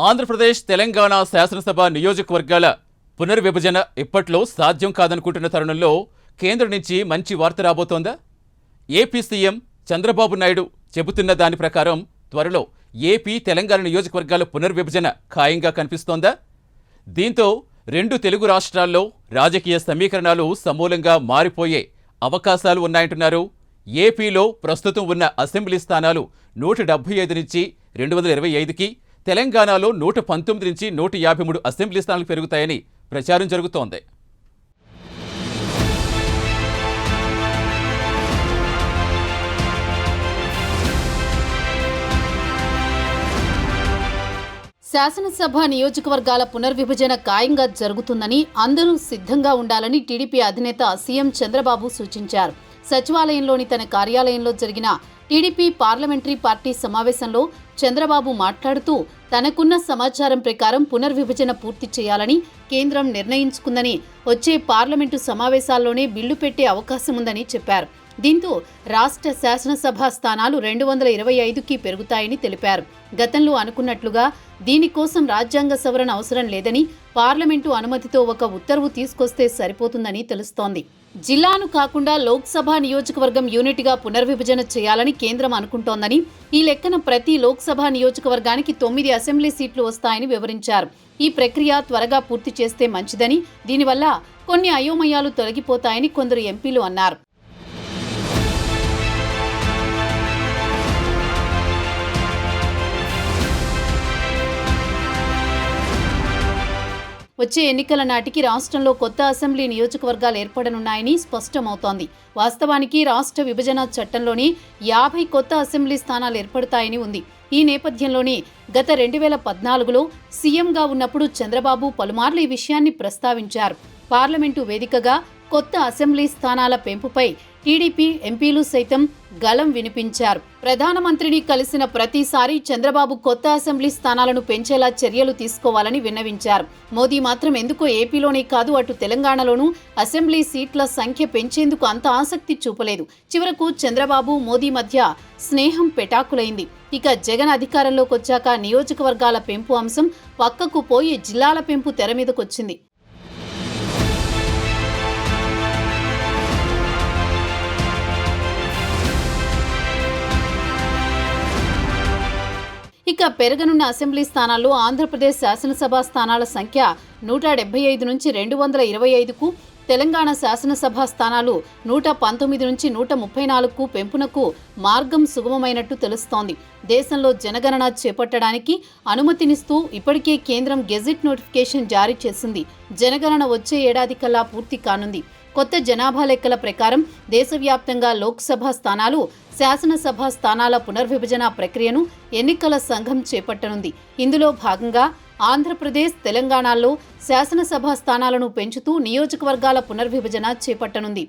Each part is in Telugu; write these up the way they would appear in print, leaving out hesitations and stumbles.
ఆంధ్రప్రదేశ్ తెలంగాణ శాసనసభ నియోజకవర్గాల పునర్విభజన ఇప్పట్లో సాధ్యం కాదనుకుంటున్న తరుణంలో కేంద్రం నుంచి మంచి వార్త రాబోతోందా? ఏపీ సీఎం చంద్రబాబు నాయుడు చెబుతున్న దాని ప్రకారం త్వరలో ఏపీ తెలంగాణ నియోజకవర్గాల పునర్విభజన ఖాయంగా కనిపిస్తోందా? దీంతో రెండు తెలుగు రాష్ట్రాల్లో రాజకీయ సమీకరణాలు సమూలంగా మారిపోయే అవకాశాలు ఉన్నాయంటున్నారు. ఏపీలో ప్రస్తుతం ఉన్న అసెంబ్లీ స్థానాలు 175 నుంచి 225కి, తెలంగాణలో 119 నుంచి 153 అసెంబ్లీ స్థానాలు పెరుగుతాయని ప్రచారం జరుగుతోంది. శాసనసభ నియోజకవర్గాల పునర్విభజన ఖాయంగా జరుగుతుందని, అందరూ సిద్ధంగా ఉండాలని టీడీపీ అధినేత సీఎం చంద్రబాబు సూచించారు. సచివాలయంలోని తన కార్యాలయంలో జరిగిన టీడీపీ పార్లమెంటరీ పార్టీ సమావేశంలో చంద్రబాబు మాట్లాడుతూ, తనకున్న సమాచారం ప్రకారం పునర్విభజన పూర్తి చేయాలని కేంద్రం నిర్ణయించుకుందని, వచ్చే పార్లమెంటు సమావేశాల్లోనే బిల్లు పెట్టే అవకాశముందని చెప్పారు. దీంతో రాష్ట్ర శాసనసభ స్థానాలు 225కి పెరుగుతాయని తెలిపారు. గతంలో అనుకున్నట్లుగా దీనికోసం రాజ్యాంగ సవరణ అవసరం లేదని, పార్లమెంటు అనుమతితో ఒక ఉత్తర్వు తీసుకొస్తే సరిపోతుందని తెలుస్తోంది. జిల్లాను కాకుండా లోక్సభ నియోజకవర్గం యూనిట్గా పునర్విభజన చేయాలని కేంద్రం అనుకుంటోందని, ఈ లెక్కన ప్రతి లోక్సభ నియోజకవర్గానికి 9 అసెంబ్లీ సీట్లు వస్తాయని వివరించారు. ఈ ప్రక్రియ త్వరగా పూర్తి చేస్తే మంచిదని, దీనివల్ల కొన్ని అయోమయాలు తొలగిపోతాయని కొందరు ఎంపీలు అన్నారు. వచ్చే ఎన్నికల నాటికి రాష్ట్రంలో కొత్త అసెంబ్లీ నియోజకవర్గాలు ఏర్పడనున్నాయని స్పష్టమవుతోంది. వాస్తవానికి రాష్ట్ర విభజన చట్టంలోని 50 కొత్త అసెంబ్లీ స్థానాలు ఏర్పడతాయని ఉంది. ఈ నేపథ్యంలోనే గత 2014లో సీఎంగా ఉన్నప్పుడు చంద్రబాబు పలుమార్లు ఈ విషయాన్ని ప్రస్తావించారు. పార్లమెంటు వేదికగా కొత్త అసెంబ్లీ స్థానాల పెంపుపై టీడీపీ ఎంపీలు సైతం గళం వినిపించారు. ప్రధానమంత్రిని కలిసిన ప్రతిసారి చంద్రబాబు కొత్త అసెంబ్లీ స్థానాలను పెంచేలా చర్యలు తీసుకోవాలని విన్నవించారు. మోదీ మాత్రం ఎందుకో ఏపీలోనే కాదు, అటు తెలంగాణలోనూ అసెంబ్లీ సీట్ల సంఖ్య పెంచేందుకు అంత ఆసక్తి చూపలేదు. చివరకు చంద్రబాబు మోదీ మధ్య స్నేహం పెటాకులైంది. ఇక జగన్ అధికారంలోకి వచ్చాక నియోజకవర్గాల పెంపు అంశం పక్కకు పోయి జిల్లాల పెంపు తెర మీదకొచ్చింది. ఇక పెరగనున్న అసెంబ్లీ స్థానాల్లో ఆంధ్రప్రదేశ్ శాసనసభ స్థానాల సంఖ్య 175 నుంచి 225కు, తెలంగాణ శాసనసభ స్థానాలు 119 నుంచి 134కు పెంపునకు మార్గం సుగమమైనట్టు తెలుస్తోంది. దేశంలో జనగణన చేపట్టడానికి అనుమతినిస్తూ ఇప్పటికే కేంద్రం గెజిట్ నోటిఫికేషన్ జారీ చేసింది. జనగణన వచ్చే ఏడాది కల్లా పూర్తి కానుంది. కొత్త జనాభా లెక్కల ప్రకారం దేశవ్యాప్తంగా లోక్సభ స్థానాలు, శాసనసభ స్థానాల పునర్విభజన ప్రక్రియను ఎన్నికల సంఘం చేపట్టనుంది. ఇందులో భాగంగా ఆంధ్రప్రదేశ్, తెలంగాణలో శాసనసభ స్థానాలను పెంచుతూ నియోజకవర్గాల పునర్విభజన చేపట్టనుంది.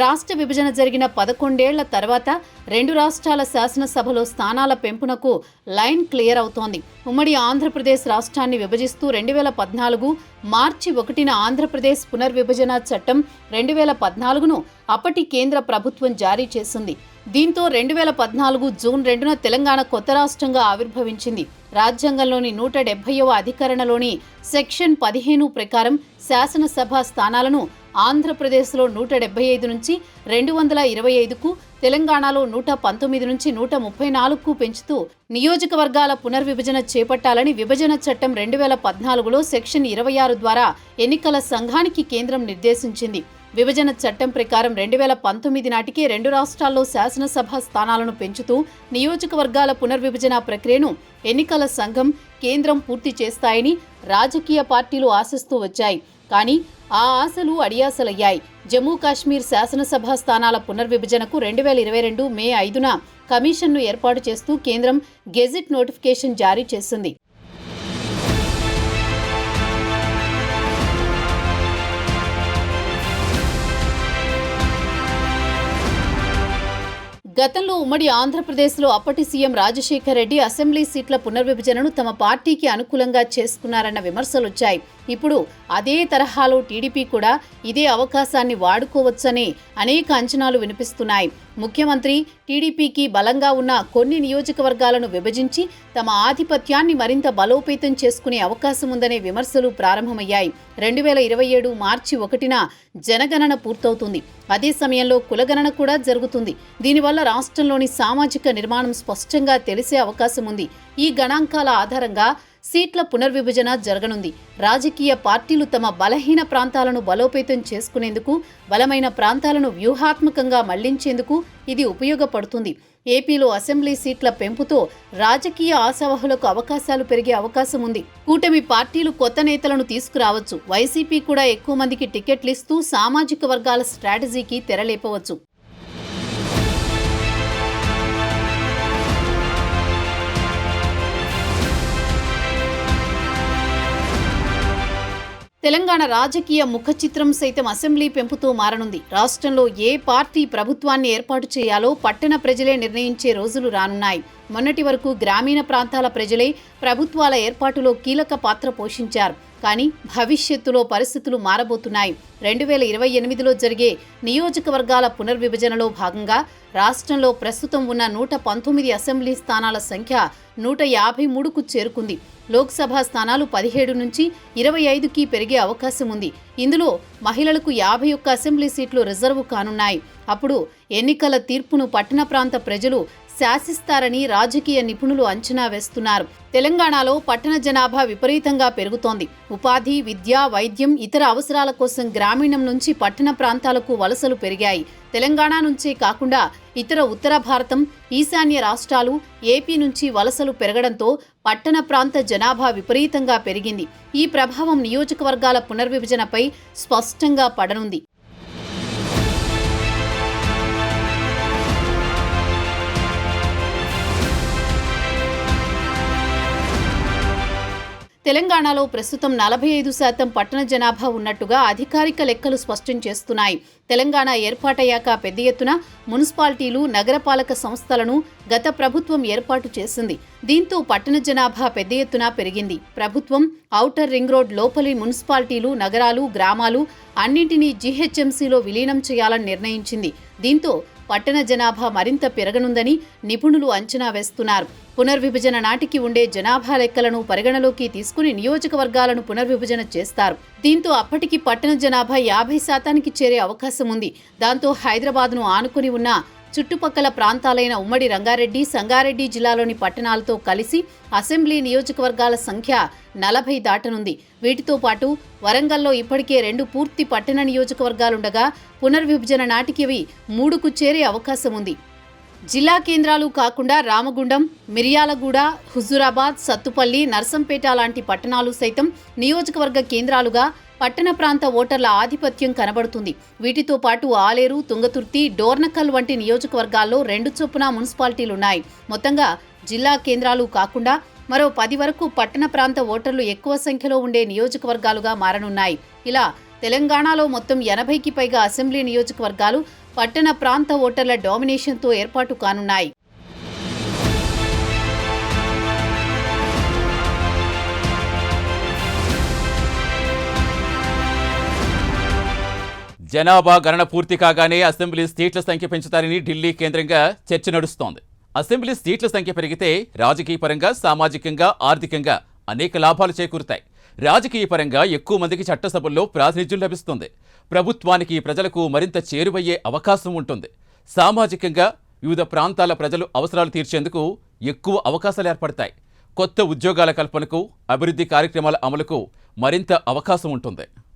రాష్ట్ర విభజన జరిగిన 11 ఏళ్ల తర్వాత రెండు రాష్ట్రాల శాసనసభలో స్థానాల పెంపునకు లైన్ క్లియర్ అవుతోంది. ఉమ్మడి ఆంధ్రప్రదేశ్ రాష్ట్రాన్ని విభజిస్తూ 2014 మార్చి 1న ఆంధ్రప్రదేశ్ పునర్విభజన చట్టం 2014ను అప్పటి కేంద్ర ప్రభుత్వం జారీ చేసింది. దీంతో 2014 జూన్ 2న తెలంగాణ కొత్త రాష్ట్రంగా ఆవిర్భవించింది. రాజ్యాంగంలోని 170వ అధికరణలోని సెక్షన్ 15 ప్రకారం శాసనసభ స్థానాలను ఆంధ్రప్రదేశ్లో 175 నుంచి 225కు, తెలంగాణలో 119 నుంచి 134కు పెంచుతూ నియోజకవర్గాల పునర్విభజన చేపట్టాలని విభజన చట్టం 2014లో సెక్షన్ 26 ద్వారా ఎన్నికల సంఘానికి కేంద్రం నిర్దేశించింది. విభజన చట్టం ప్రకారం 2019 నాటికే రెండు రాష్ట్రాల్లో శాసనసభ స్థానాలను పెంచుతూ నియోజకవర్గాల పునర్విభజన ప్రక్రియను ఎన్నికల సంఘం, కేంద్రం పూర్తి చేస్తాయని రాజకీయ పార్టీలు ఆశిస్తూ వచ్చాయి. కానీ ఆ ఆశలు అడియాసలయ్యాయి. జమ్మూ కాశ్మీర్ శాసనసభ స్థానాల పునర్విభజనకు 2022 మే 5న కమిషన్ను ఏర్పాటు చేస్తూ కేంద్రం గెజిట్ నోటిఫికేషన్ జారీ చేసింది. గతంలో ఉమ్మడి ఆంధ్రప్రదేశ్లో అప్పటి సీఎం రాజశేఖర్ రెడ్డి అసెంబ్లీ సీట్ల పునర్విభజనను తమ పార్టీకి అనుకూలంగా చేసుకున్నారన్న విమర్శలొచ్చాయి. ఇప్పుడు అదే తరహాలో టీడీపీ కూడా ఇదే అవకాశాన్ని వాడుకోవచ్చని అనేక అంచనాలు వినిపిస్తున్నాయి. ముఖ్యమంత్రి టీడీపీకి బలంగా ఉన్న కొన్ని నియోజకవర్గాలను విభజించి తమ ఆధిపత్యాన్ని మరింత బలోపేతం చేసుకునే అవకాశం ఉందనే విమర్శలు ప్రారంభమయ్యాయి. 2027 మార్చి 1న జనగణన పూర్తవుతుంది. అదే సమయంలో కులగణన కూడా జరుగుతుంది. దీనివల్ల రాష్ట్రంలోని సామాజిక నిర్మాణం స్పష్టంగా తెలిసే అవకాశం ఉంది. ఈ గణాంకాల ఆధారంగా సీట్ల పునర్విభజన జరగనుంది. రాజకీయ పార్టీలు తమ బలహీన ప్రాంతాలను బలోపేతం చేసుకునేందుకు, బలమైన ప్రాంతాలను వ్యూహాత్మకంగా మళ్లించేందుకు ఇది ఉపయోగపడుతుంది. ఏపీలో అసెంబ్లీ సీట్ల పెంపుతో రాజకీయ ఆశావహులకు అవకాశాలు పెరిగే అవకాశం ఉంది. కూటమి పార్టీలు కొత్త నేతలను తీసుకురావచ్చు. వైసీపీ కూడా ఎక్కువ మందికి టికెట్లు ఇస్తూ సామాజిక వర్గాల స్ట్రాటజీకి తెరలేపవచ్చు. తెలంగాణ రాజకీయ ముఖ చిత్రం సైతం అసెంబ్లీ పెంపుతో మారనుంది. రాష్ట్రంలో ఏ పార్టీ ప్రభుత్వాన్ని ఏర్పాటు చేయాలో పట్టణ ప్రజలే నిర్ణయించే రోజులు రానున్నాయి. మొన్నటి వరకు గ్రామీణ ప్రాంతాల ప్రజలే ప్రభుత్వాల ఏర్పాటులో కీలక పాత్ర పోషించారు. కానీ భవిష్యత్తులో పరిస్థితులు మారబోతున్నాయి. 2028లో జరిగే నియోజకవర్గాల పునర్విభజనలో భాగంగా రాష్ట్రంలో ప్రస్తుతం ఉన్న 119 అసెంబ్లీ స్థానాల సంఖ్య 153కు చేరుకుంది. లోక్సభ స్థానాలు 17 నుంచి 25కి పెరిగే అవకాశం ఉంది. ఇందులో మహిళలకు 51 అసెంబ్లీ సీట్లు రిజర్వు కానున్నాయి. అప్పుడు ఎన్నికల తీర్పును పట్టణ ప్రాంత ప్రజలు శాసిస్తారని రాజకీయ నిపుణులు అంచనా వేస్తున్నారు. తెలంగాణలో పట్టణ జనాభా విపరీతంగా పెరుగుతోంది. ఉపాధి, విద్య, వైద్యం, ఇతర అవసరాల కోసం గ్రామీణం నుంచి పట్టణ ప్రాంతాలకు వలసలు పెరిగాయి. తెలంగాణ నుంచే కాకుండా ఇతర ఉత్తర భారతం, ఈశాన్య రాష్ట్రాలు, ఏపీ నుంచి వలసలు పెరగడంతో పట్టణ ప్రాంత జనాభా విపరీతంగా పెరిగింది. ఈ ప్రభావం నియోజకవర్గాల పునర్విభజనపై స్పష్టంగా పడనుంది. తెలంగాణలో ప్రస్తుతం 45% పట్టణ జనాభా ఉన్నట్టుగా అధికారిక లెక్కలు స్పష్టం చేస్తున్నాయి. తెలంగాణ ఏర్పాటయ్యాక పెద్ద ఎత్తున మున్సిపాలిటీలు, నగరపాలక సంస్థలను గత ప్రభుత్వం ఏర్పాటు చేసింది. దీంతో పట్టణ జనాభా పెద్ద ఎత్తున పెరిగింది. ప్రభుత్వం ఔటర్ రింగ్ రోడ్ లోపలి మున్సిపాలిటీలు, నగరాలు, గ్రామాలు అన్నింటినీ జీహెచ్ఎంసీలో విలీనం చేయాలని నిర్ణయించింది. దీంతో పట్టణ జనాభా మరింత పెరగనుందని నిపుణులు అంచనా వేస్తున్నారు. పునర్విభజన నాటికి ఉండే జనాభా లెక్కలను పరిగణలోకి తీసుకుని నియోజకవర్గాలను పునర్విభజన చేస్తారు. దీంతో అప్పటికి పట్టణ జనాభా 50%కి చేరే అవకాశం ఉంది. దాంతో హైదరాబాద్ను ఆనుకుని ఉన్న చుట్టుపక్కల ప్రాంతాలైన ఉమ్మడి రంగారెడ్డి, సంగారెడ్డి జిల్లాలోని పట్టణాలతో కలిసి అసెంబ్లీ నియోజకవర్గాల సంఖ్య 40 దాటనుంది. వీటితో పాటు వరంగల్లో ఇప్పటికే 2 పూర్తి పట్టణ నియోజకవర్గాలుండగా పునర్విభజన నాటికివి 3కు చేరే అవకాశం ఉంది. జిల్లా కేంద్రాలు కాకుండా రామగుండం, మిర్యాలగూడ, హుజూరాబాద్, సత్తుపల్లి, నర్సంపేట లాంటి పట్టణాలు సైతం నియోజకవర్గ కేంద్రాలుగా పట్టణ ప్రాంత ఓటర్ల ఆధిపత్యం కనబడుతుంది. వీటితో పాటు ఆలేరు, తుంగతుర్తి, డోర్నకల్ వంటి నియోజకవర్గాల్లో 2 చొప్పున మున్సిపాలిటీలున్నాయి. మొత్తంగా జిల్లా కేంద్రాలు కాకుండా మరో 10 వరకు పట్టణ ప్రాంత ఓటర్లు ఎక్కువ సంఖ్యలో ఉండే నియోజకవర్గాలుగా మారనున్నాయి. ఇలా తెలంగాణలో మొత్తం 80కి పైగా అసెంబ్లీ నియోజకవర్గాలు పట్టణ ప్రాంత ఓటర్ల డామినేషన్తో ఏర్పాటు కానున్నాయి. జనాభా గణన పూర్తి కాగానే అసెంబ్లీ సీట్ల సంఖ్య పెంచుతారని ఢిల్లీ కేంద్రంగా చర్చ నడుస్తోంది. అసెంబ్లీ సీట్ల సంఖ్య పెరిగితే రాజకీయ పరంగా, సామాజికంగా, ఆర్థికంగా అనేక లాభాలు చేకూరుతాయి. రాజకీయ పరంగా ఎక్కువ మందికి చట్టసభల్లో ప్రాతినిధ్యం లభిస్తుంది. ప్రభుత్వానికి, ప్రజలకు మరింత చేరువయ్యే అవకాశం ఉంటుంది. సామాజికంగా వివిధ ప్రాంతాల ప్రజలు అవసరాలు తీర్చేందుకు ఎక్కువ అవకాశాలు ఏర్పడతాయి. కొత్త ఉద్యోగాల కల్పనకు, అభివృద్ధి కార్యక్రమాల అమలుకు మరింత అవకాశం ఉంటుంది.